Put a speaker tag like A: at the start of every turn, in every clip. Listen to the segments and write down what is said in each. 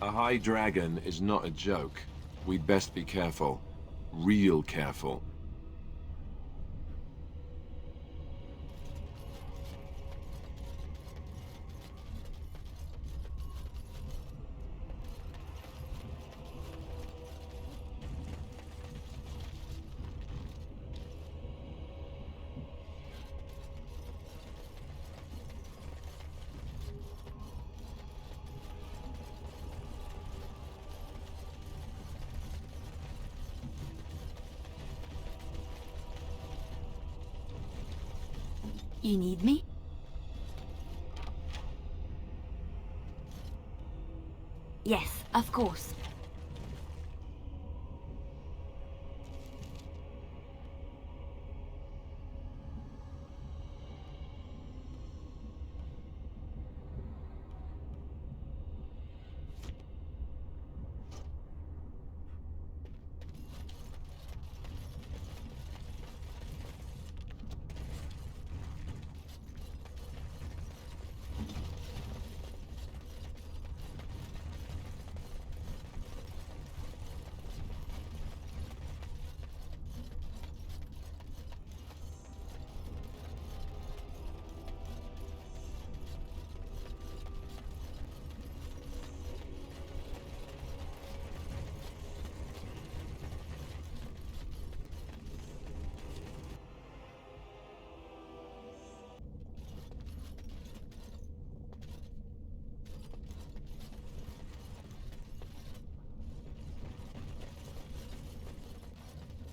A: A high dragon is not a joke. We'd best be careful. Real careful.
B: You need me? Yes, of course.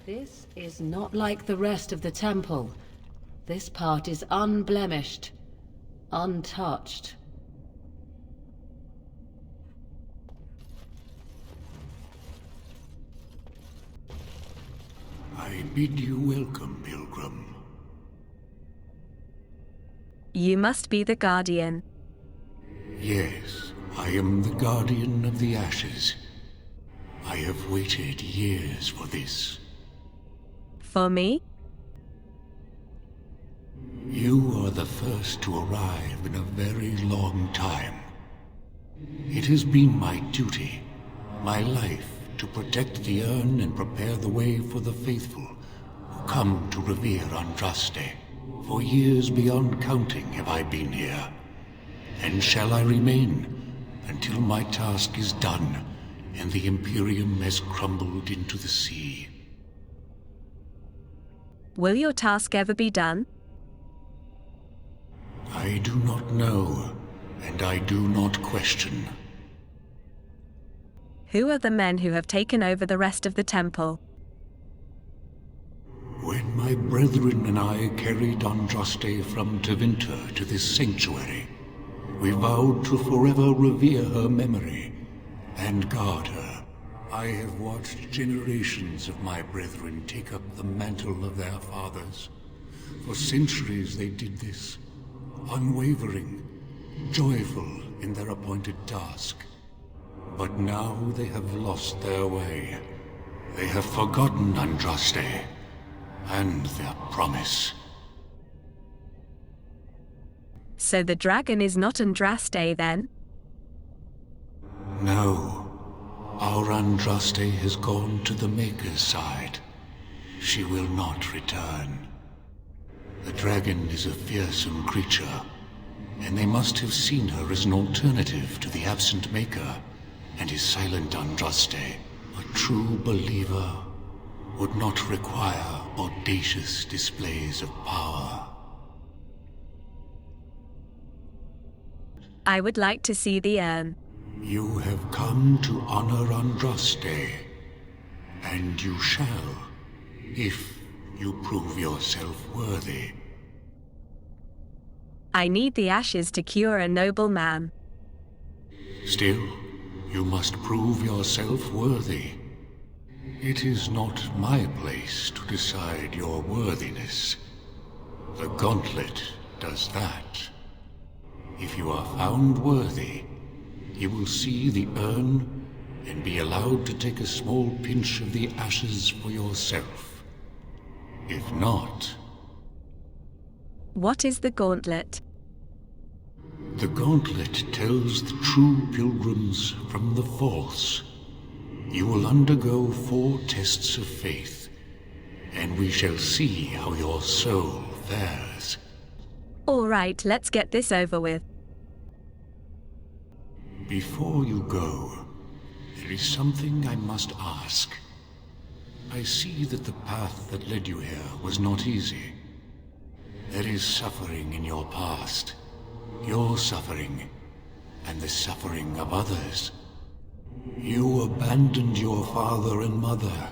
C: This is not like the rest of the temple. This part is unblemished, untouched.
D: I bid you welcome, pilgrim.
E: You must be the Guardian.
D: Yes, I am the Guardian of the Ashes. I have waited years for this.
E: For me?
D: You are the first to arrive in a very long time. It has been my duty, my life, to protect the urn and prepare the way for the faithful who come to revere Andraste. For years beyond counting have I been here, and shall I remain until my task is done and the Imperium has crumbled into the sea.
E: Will your task ever be done?
D: I do not know, and I do not question.
E: Who are the men who have taken over the rest of the temple?
D: When my brethren and I carried Andraste from Tevinter to this sanctuary, we vowed to forever revere her memory and guard her. I have watched generations of my brethren take up the mantle of their fathers. For centuries they did this, unwavering, joyful in their appointed task. But now they have lost their way. They have forgotten Andraste and their promise.
E: So the dragon is not Andraste, then?
D: No. Our Andraste has gone to the Maker's side. She will not return. The dragon is a fearsome creature, and they must have seen her as an alternative to the absent Maker and his silent Andraste. A true believer would not require audacious displays of power.
E: I would like to see the urn.
D: You have come to honor Andraste, and you shall, if you prove yourself worthy.
E: I need the ashes to cure a noble man.
D: Still, you must prove yourself worthy. It is not my place to decide your worthiness. The gauntlet does that. If you are found worthy, you will see the urn and be allowed to take a small pinch of the ashes for yourself. If not...
E: What is the gauntlet?
D: The gauntlet tells the true pilgrims from the false. You will undergo 4 tests of faith, and we shall see how your soul fares.
E: All right, let's get this over with.
D: Before you go, there is something I must ask. I see that the path that led you here was not easy. There is suffering in your past. Your suffering, and the suffering of others. You abandoned your father and mother,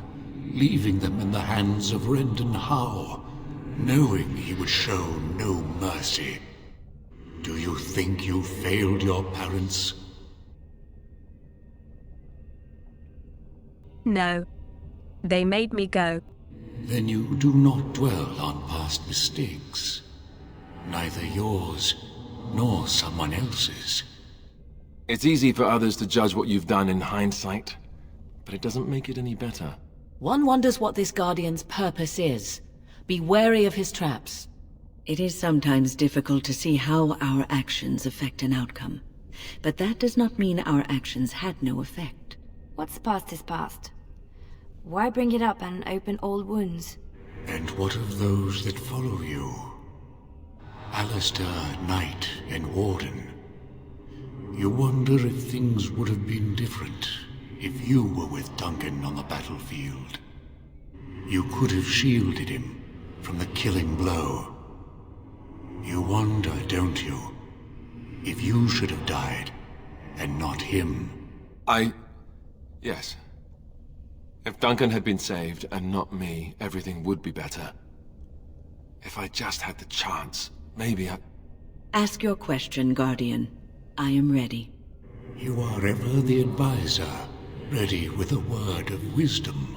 D: leaving them in the hands of Rendon Howe, knowing he would show no mercy. Do you think you failed your parents?
E: No. They made me go.
D: Then you do not dwell on past mistakes. Neither yours, nor someone else's.
A: It's easy for others to judge what you've done in hindsight, but it doesn't make it any better.
C: One wonders what this Guardian's purpose is. Be wary of his traps.
F: It is sometimes difficult to see how our actions affect an outcome. But that does not mean our actions had no effect.
B: What's past is past. Why bring it up and open old wounds?
D: And what of those that follow you? Alistair, Knight, and Warden. You wonder if things would have been different if you were with Duncan on the battlefield. You could have shielded him from the killing blow. You wonder, don't you, if you should have died and not him?
A: Yes. If Duncan had been saved and not me, everything would be better. If I just had the chance, maybe I...
F: Ask your question, Guardian. I am ready.
D: You are ever the advisor, ready with a word of wisdom.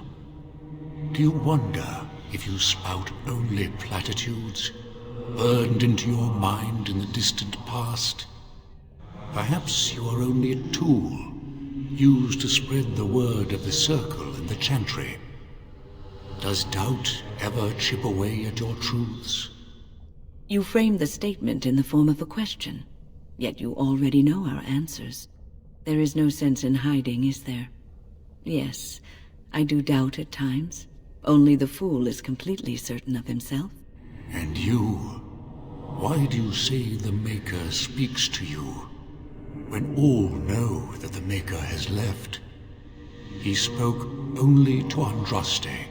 D: Do you wonder if you spout only platitudes, burned into your mind in the distant past? Perhaps you are only a tool, used to spread the word of the Circle and the Chantry. Does doubt ever chip away at your truths?
F: You framed the statement in the form of a question, yet you already know our answers. There is no sense in hiding, is there? Yes, I do doubt at times. Only the fool is completely certain of himself.
D: And you? Why do you say the Maker speaks to you, when all know that the Maker has left? He spoke only to Andraste.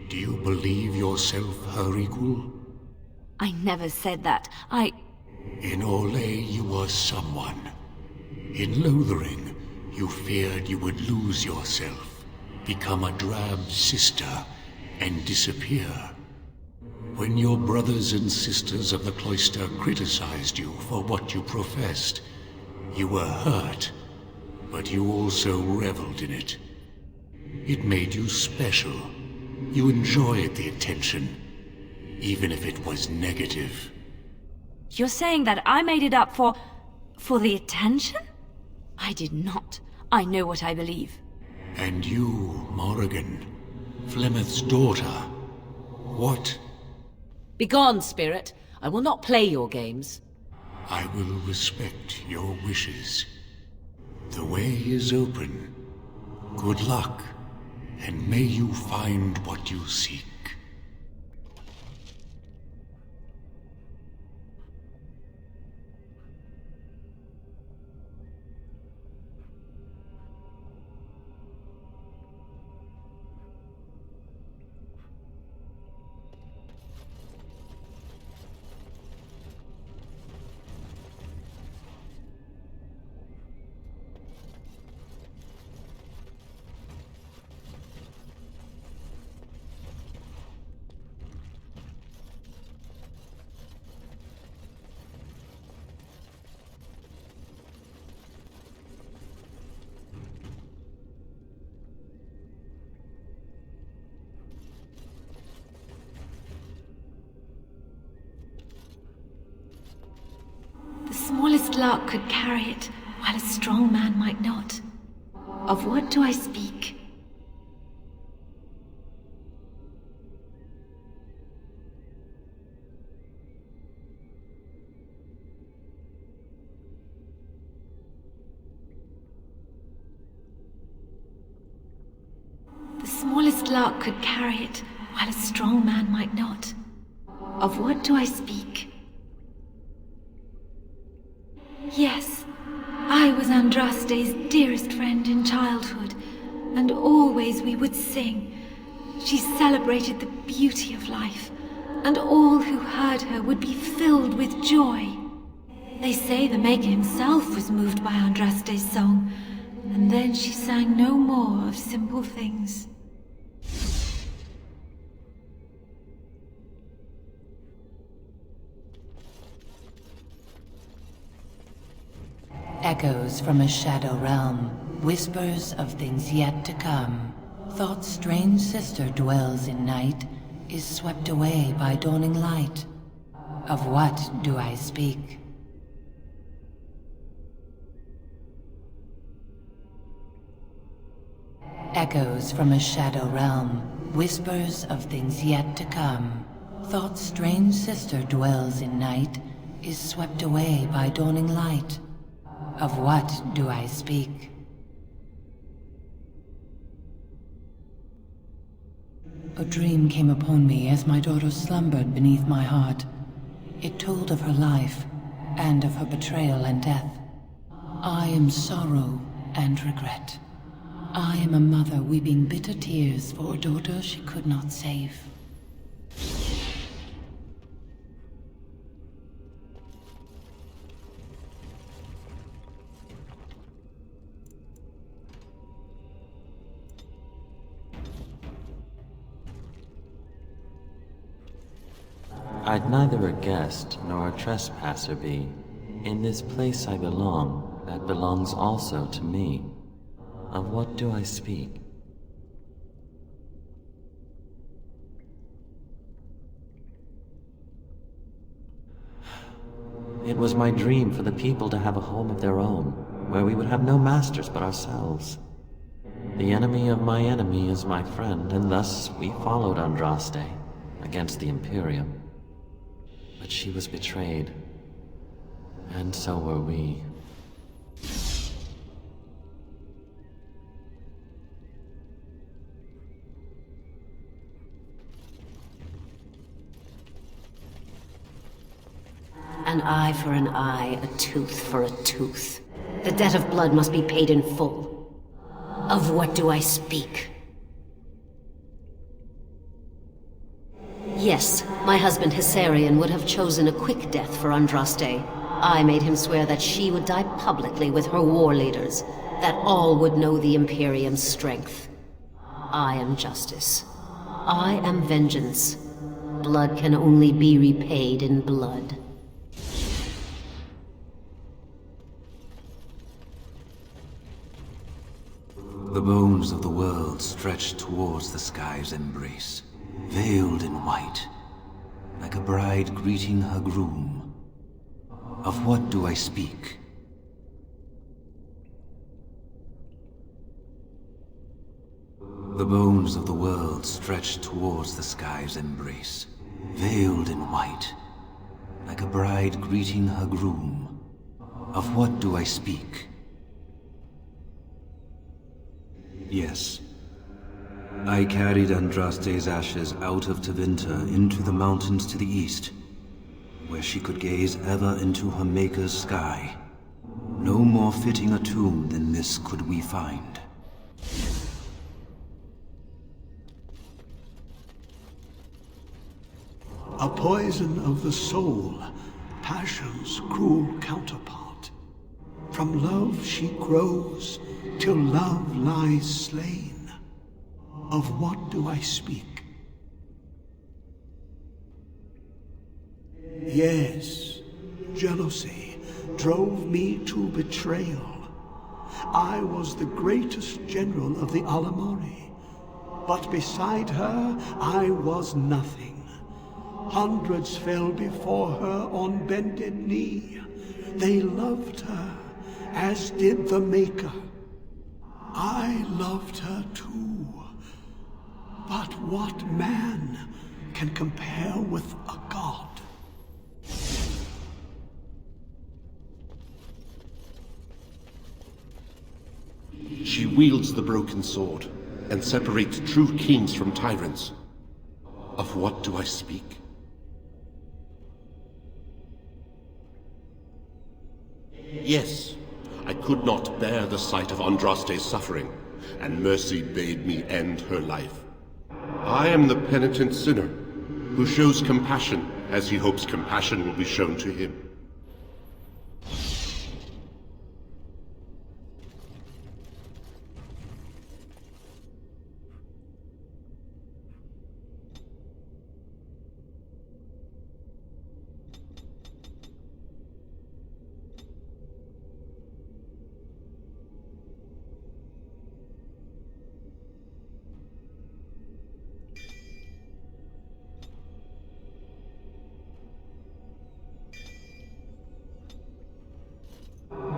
D: Do you believe yourself her equal?
B: I never said that.
D: In Orlais you were someone. In Lothering, you feared you would lose yourself, become a drab sister, and disappear. When your brothers and sisters of the cloister criticized you for what you professed, you were hurt, but you also reveled in it. It made you special. You enjoyed the attention, even if it was negative.
B: You're saying that I made it up for the attention? I did not. I know what I believe.
D: And you, Morrigan, Flemeth's daughter, what?
C: Begone, spirit. I will not play your games.
D: I will respect your wishes. The way is open. Good luck, and may you find what you seek.
B: The smallest lark could carry it, while a strong man might not. Of what do I speak? honest luck could carry it, while a strong man might not. Of what do I speak? Yes, I was Andraste's dearest friend in childhood, and always we would sing. She celebrated the beauty of life, and all who heard her would be filled with joy. They say the Maker himself was moved by Andraste's song, and then she sang no more of simple things.
C: Echoes from a shadow realm, whispers of things yet to come. Thought's strange sister dwells in night, is swept away by dawning light. Of what do I speak? Echoes from a shadow realm, whispers of things yet to come. Thought's strange sister dwells in night, is swept away by dawning light. Of what do I speak? A dream came upon me as my daughter slumbered beneath my heart. It told of her life, and of her betrayal and death. I am sorrow and regret. I am a mother weeping bitter tears for a daughter she could not save.
G: I'd neither a guest nor a trespasser be. In this place I belong, that belongs also to me. Of what do I speak? It was my dream for the people to have a home of their own, where we would have no masters but ourselves. The enemy of my enemy is my friend, and thus we followed Andraste against the Imperium. But she was betrayed, and so were we.
H: An eye for an eye, a tooth for a tooth. The debt of blood must be paid in full. Of what do I speak? Yes, my husband Hessarian would have chosen a quick death for Andraste. I made him swear that she would die publicly with her war leaders, that all would know the Imperium's strength. I am justice. I am vengeance. Blood can only be repaid in blood.
D: The bones of the world stretched towards the sky's embrace, veiled in white, like a bride greeting her groom. Of what do I speak? The bones of the world stretched towards the sky's embrace, veiled in white, like a bride greeting her groom. Of what do I speak? Yes. I carried Andraste's ashes out of Tevinter into the mountains to the east, where she could gaze ever into her Maker's sky. No more fitting a tomb than this could we find.
I: A poison of the soul, passion's cruel counterpart. From love she grows, till love lies slain. Of what do I speak? Yes, jealousy drove me to betrayal. I was the greatest general of the Alamari, but beside her I was nothing. Hundreds fell before her on bended knee. They loved her, as did the Maker. I loved her too. But what man can compare with a god?
J: She wields the broken sword, and separate true kings from tyrants. Of what do I speak? Yes, I could not bear the sight of Andraste's suffering, and mercy bade me end her life. I am the penitent sinner, who shows compassion as he hopes compassion will be shown to him.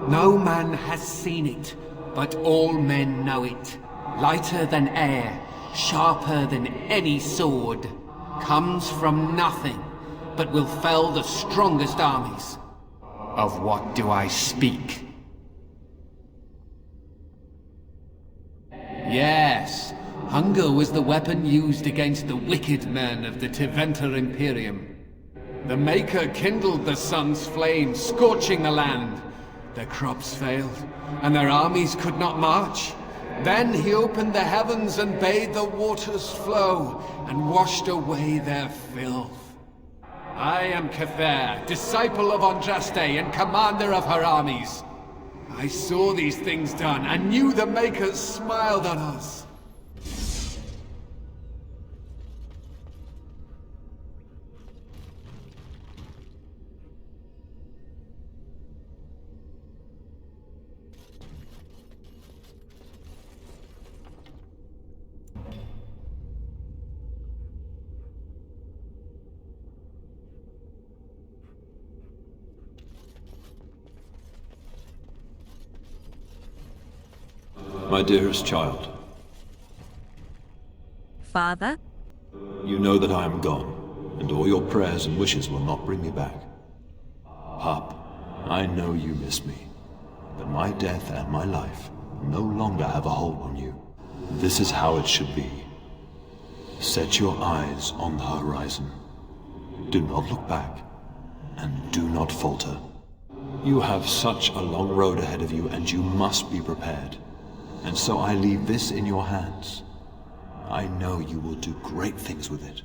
K: No man has seen it, but all men know it. Lighter than air, sharper than any sword. Comes from nothing, but will fell the strongest armies. Of what do I speak? Yes, hunger was the weapon used against the wicked men of the Tevinter Imperium. The Maker kindled the sun's flame, scorching the land. Their crops failed, and their armies could not march. Then he opened the heavens and bade the waters flow, and washed away their filth. I am Cather, disciple of Andraste and commander of her armies. I saw these things done, and knew the Makers smiled on us.
L: My dearest child,
E: Father?
L: you know that I am gone, and all your prayers and wishes will not bring me back. Pup, I know you miss me, but my death and my life no longer have a hold on you. This is how it should be. Set your eyes on the horizon. Do not look back, and do not falter. You have such a long road ahead of you, and you must be prepared. And so I leave this in your hands. I know you will do great things with it.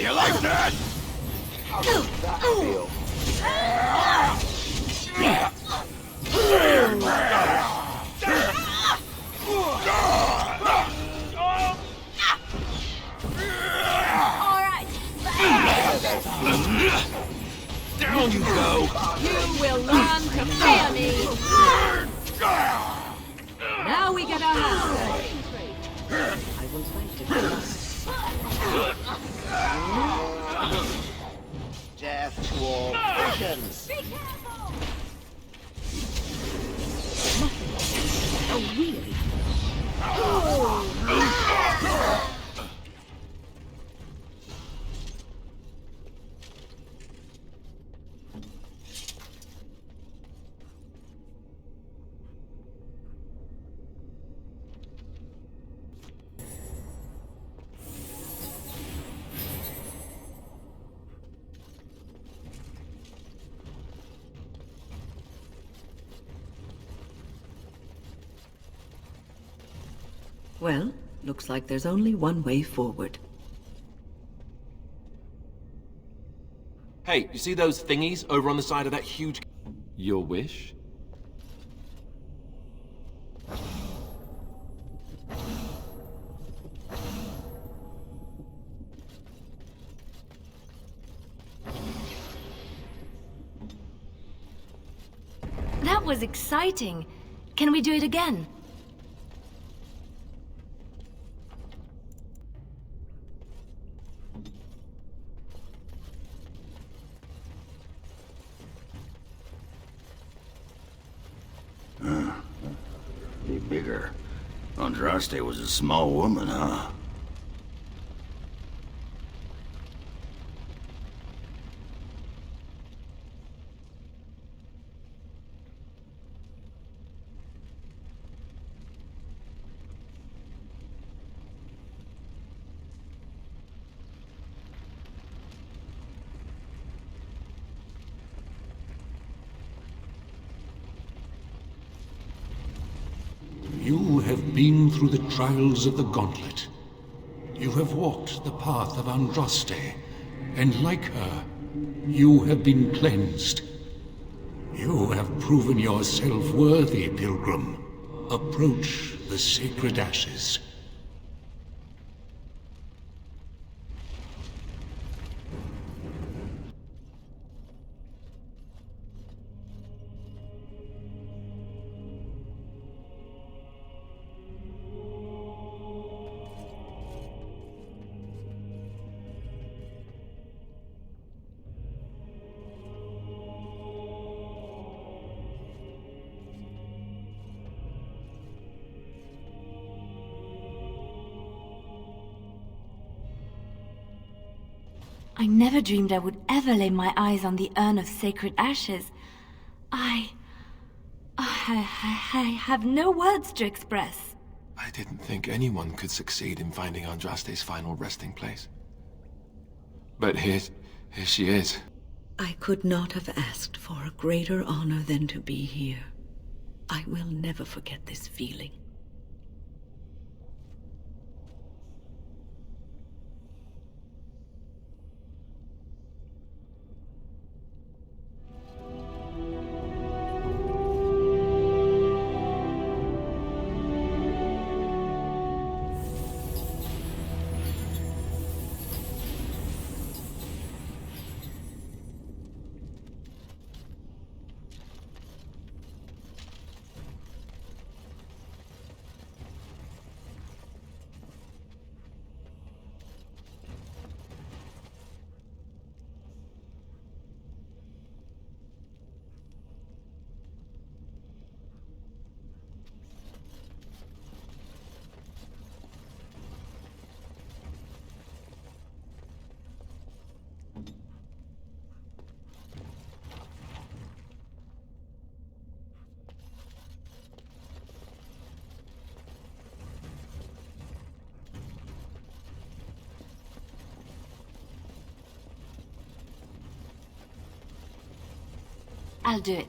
M: You like that? How does that feel?
A: Down you go!
N: You will learn to fear me! Now we get our hands dirty.
F: I will fight to kill.
M: Death to all passions!
N: Be careful!
F: Oh, really? Well, looks like there's only one way forward.
A: Hey, you see those thingies over on the side of that huge... Your wish?
N: That was exciting. Can we do it again?
M: bigger. Andraste was a small woman, huh?
D: You have been through the trials of the Gauntlet. You have walked the path of Andraste, and like her, you have been cleansed. You have proven yourself worthy, Pilgrim. Approach the sacred ashes.
B: I never dreamed I would ever lay my eyes on the urn of sacred ashes. I have no words to express.
A: I didn't think anyone could succeed in finding Andraste's final resting place. But here she is.
F: I could not have asked for a greater honor than to be here. I will never forget this feeling.
B: I'll do it.